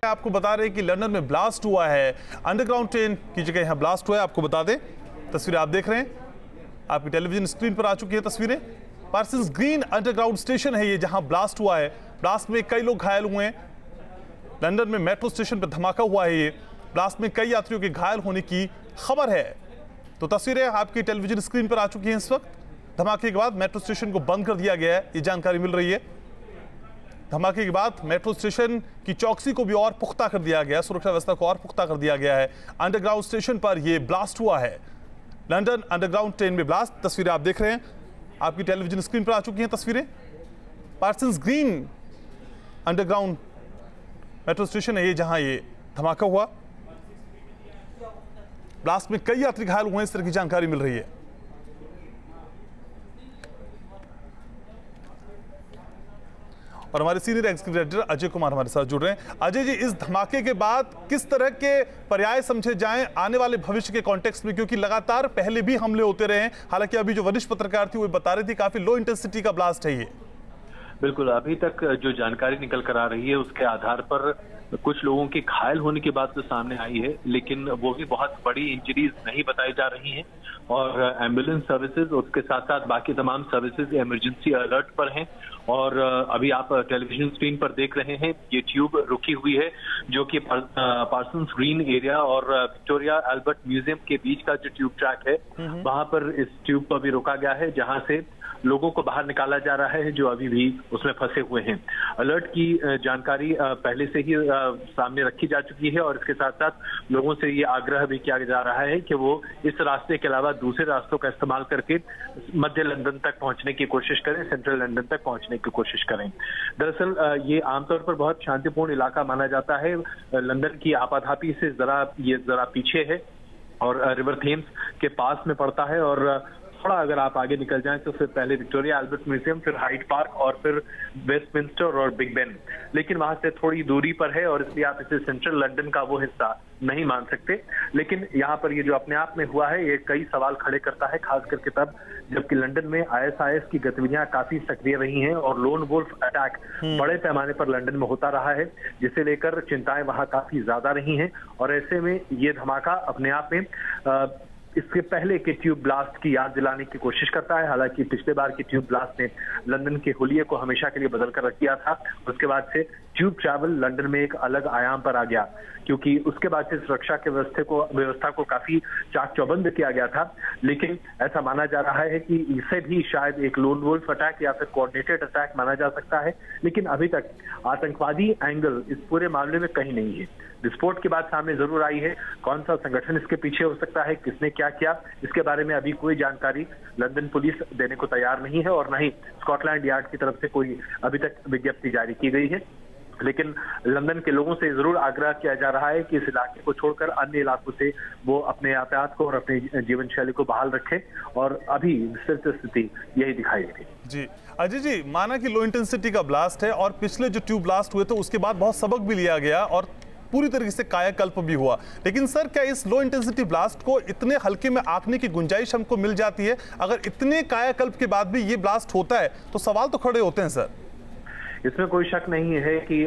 आपको बता रहे हैं कि लंदन में ब्लास्ट हुआ है, अंडरग्राउंड ट्रेन की जगह यहाँ ब्लास्ट हुआ है। आपको बता दें, तस्वीरें आप देख रहे हैं, आपकी टेलीविजन स्क्रीन पर आ चुकी है तस्वीरें। पार्सन्स ग्रीन अंडरग्राउंड स्टेशन है ये, जहां ब्लास्ट हुआ है। ब्लास्ट में कई लोग घायल हुए हैं। लंदन में मेट्रो स्टेशन पर धमाका हुआ है। ये ब्लास्ट में कई यात्रियों के घायल होने की खबर है। तो तस्वीरें आपकी टेलीविजन स्क्रीन पर आ चुकी हैं। इस वक्त धमाके के बाद मेट्रो स्टेशन को बंद कर दिया गया है, ये जानकारी मिल रही है। धमाके के बाद मेट्रो स्टेशन की चौकसी को भी और पुख्ता कर दिया गया, सुरक्षा व्यवस्था को और पुख्ता कर दिया गया है। अंडरग्राउंड स्टेशन पर यह ब्लास्ट हुआ है। लंदन अंडरग्राउंड ट्रेन में ब्लास्ट, तस्वीरें आप देख रहे हैं, आपकी टेलीविजन स्क्रीन पर आ चुकी हैं तस्वीरें। Parsons green underground metro station है ये, जहां ये धमाका हुआ। ब्लास्ट में कई यात्री घायल हुए, इस तरह की जानकारी मिल रही है। और हमारे senior executive editor Ajay Kumar हमारे साथ जुड़ रहे हैं। अजय जी, इस धमाके के बाद किस तरह के पर्याय समझे जाएं आने वाले भविष्य के कॉन्टेक्स्ट में, क्योंकि लगातार पहले भी हमले होते रहे हैं। हालांकि अभी जो वरिष्ठ पत्रकार थी वो बता रही थी काफी लो इंटेंसिटी का ब्लास्ट है ये। बिल्कुल, अभी तक जो जानकारी निकल कर आ रही है उसके आधार पर कुछ लोगों के घायल होने की बात तो सामने आई है, लेकिन वो भी बहुत बड़ी इंजरीज नहीं बताई जा रही हैं। और एम्बुलेंस सर्विसेज, उसके साथ साथ बाकी तमाम सर्विसेज इमरजेंसी अलर्ट पर हैं। और अभी आप टेलीविजन स्क्रीन पर देख रहे हैं, ये ट्यूब रुकी हुई है जो कि पार्सन्स ग्रीन एरिया और विक्टोरिया अल्बर्ट म्यूजियम के बीच का जो ट्यूब ट्रैक है, वहां पर इस ट्यूब को भी रोका गया है, जहां से लोगों को बाहर निकाला जा रहा है जो अभी भी उसमें फंसे हुए हैं। अलर्ट की जानकारी पहले से ही सामने रखी जा चुकी है और इसके साथ साथ लोगों से ये आग्रह भी किया जा रहा है कि वो इस रास्ते के अलावा दूसरे रास्तों का इस्तेमाल करके मध्य लंदन तक पहुंचने की कोशिश करें, सेंट्रल लंदन तक पहुंचने की कोशिश करें। दरअसल ये आमतौर पर बहुत शांतिपूर्ण इलाका माना जाता है। लंदन की आपाधापी से जरा पीछे है और रिवर थेम्स के पास में पड़ता है। और थोड़ा अगर आप आगे निकल जाएं तो फिर पहले विक्टोरिया अल्बर्ट म्यूजियम, फिर हाइड पार्क और फिर वेस्टमिंस्टर और बिग बेन, लेकिन वहां से थोड़ी दूरी पर है और इसलिए आप इसे सेंट्रल लंदन का वो हिस्सा नहीं मान सकते। लेकिन यहाँ पर ये जो अपने आप में हुआ है, ये कई सवाल खड़े करता है, खास करके तब जबकि लंदन में ISIS की गतिविधियां काफी सक्रिय रही हैं और लोन वुल्फ अटैक बड़े पैमाने पर लंदन में होता रहा है, जिसे लेकर चिंताएं वहां काफी ज्यादा रही हैं। और ऐसे में ये धमाका अपने आप में इसके पहले के ट्यूब ब्लास्ट की याद दिलाने की कोशिश करता है। हालांकि पिछले बार की ट्यूब ब्लास्ट ने लंदन के हुलिये को हमेशा के लिए बदल कर रख दिया था। उसके बाद से ट्यूब ट्रैवल लंदन में एक अलग आयाम पर आ गया, क्योंकि उसके बाद से सुरक्षा के व्यवस्था को काफी चाक चौबंद किया गया था। लेकिन ऐसा माना जा रहा है कि इसे भी शायद एक लोन वुल्फ अटैक या फिर कोऑर्डिनेटेड अटैक माना जा सकता है। लेकिन अभी तक आतंकवादी एंगल इस पूरे मामले में कहीं नहीं है। विस्फोट की बात सामने जरूर आई है, कौन सा संगठन इसके पीछे हो सकता है, किसने क्या किया, इसके बारे में अभी कोई जानकारी लंदन पुलिस देने को तैयार नहीं है और न ही स्कॉटलैंड यार्ड की तरफ से कोई अभी तक विज्ञप्ति जारी की गई है। लेकिन लंदन के लोगों से जरूर आग्रह किया जा रहा है कि इस इलाके को छोड़कर अन्य इलाकों से वो अपने यातायात को और अपनी जीवन शैली को बहाल रखें। और अभी विस्तृत स्थिति यही दिखाई देती है। जी अजय जी, माना कि लो इंटेंसिटी का ब्लास्ट है और पिछले जो ट्यूब ब्लास्ट हुए तो उसके बाद बहुत सबक भी लिया गया और पूरी तरीके से कायाकल्प भी हुआ। लेकिन सर, क्या इस लो इंटेंसिटी ब्लास्ट को इतने हल्के में आंकने की गुंजाइश हमको मिल जाती है? अगर इतने कायाकल्प के बाद भी ये ब्लास्ट होता है तो सवाल तो खड़े होते हैं सर। इसमें कोई शक नहीं है कि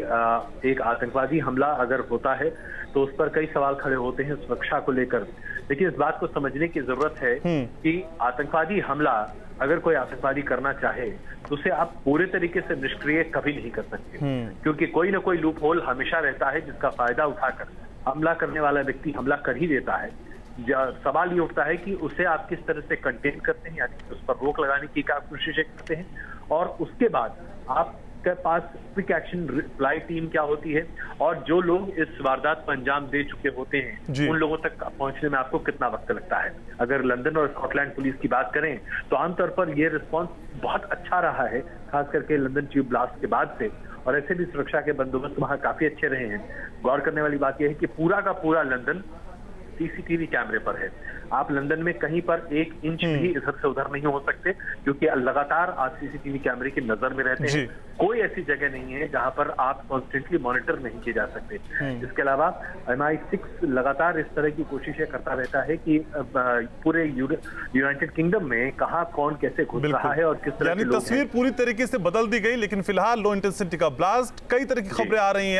एक आतंकवादी हमला अगर होता है तो उस पर कई सवाल खड़े होते हैं सुरक्षा को लेकर। लेकिन इस बात को समझने की जरूरत है कि आतंकवादी हमला अगर कोई आतंकवादी करना चाहे तो उसे आप पूरे तरीके से निष्क्रिय कभी नहीं कर सकते, क्योंकि कोई ना कोई लूप होल हमेशा रहता है जिसका फायदा उठाकर हमला करने वाला व्यक्ति हमला कर ही देता है। सवाल ये उठता है कि उसे आप किस तरह से कंटेन करते हैं, यानी उस पर रोक लगाने की क्या कोशिशें करते हैं और उसके बाद आप के पास क्विक एक्शन रिप्लाई टीम क्या होती है और जो लोग इस वारदात को अंजाम दे चुके होते हैं उन लोगों तक पहुंचने में आपको कितना वक्त लगता है। अगर लंदन और स्कॉटलैंड पुलिस की बात करें तो आमतौर पर ये रिस्पांस बहुत अच्छा रहा है, खास करके लंदन ट्यूब ब्लास्ट के बाद से। और ऐसे भी सुरक्षा के बंदोबस्त वहां काफी अच्छे रहे हैं। गौर करने वाली बात यह है कि पूरा का पूरा लंदन CCTV कैमरे पर है। आप लंदन में कहीं पर 1 इंच भी इधर से उधर नहीं हो सकते, क्योंकि लगातार आप CCTV कैमरे की नजर में रहते हैं। कोई ऐसी जगह नहीं है जहां पर आप कॉन्स्टेंटली मॉनिटर नहीं किए जा सकते। इसके अलावा MI6 लगातार इस तरह की कोशिशें करता रहता है कि पूरे यूनाइटेड किंगडम में कहां कौन कैसे घुस रहा है और किस तरह की तस्वीर पूरी तरीके से बदल दी गई। लेकिन फिलहाल लो इंटेंसिटी का ब्लास्ट, कई तरह की खबरें आ रही हैं।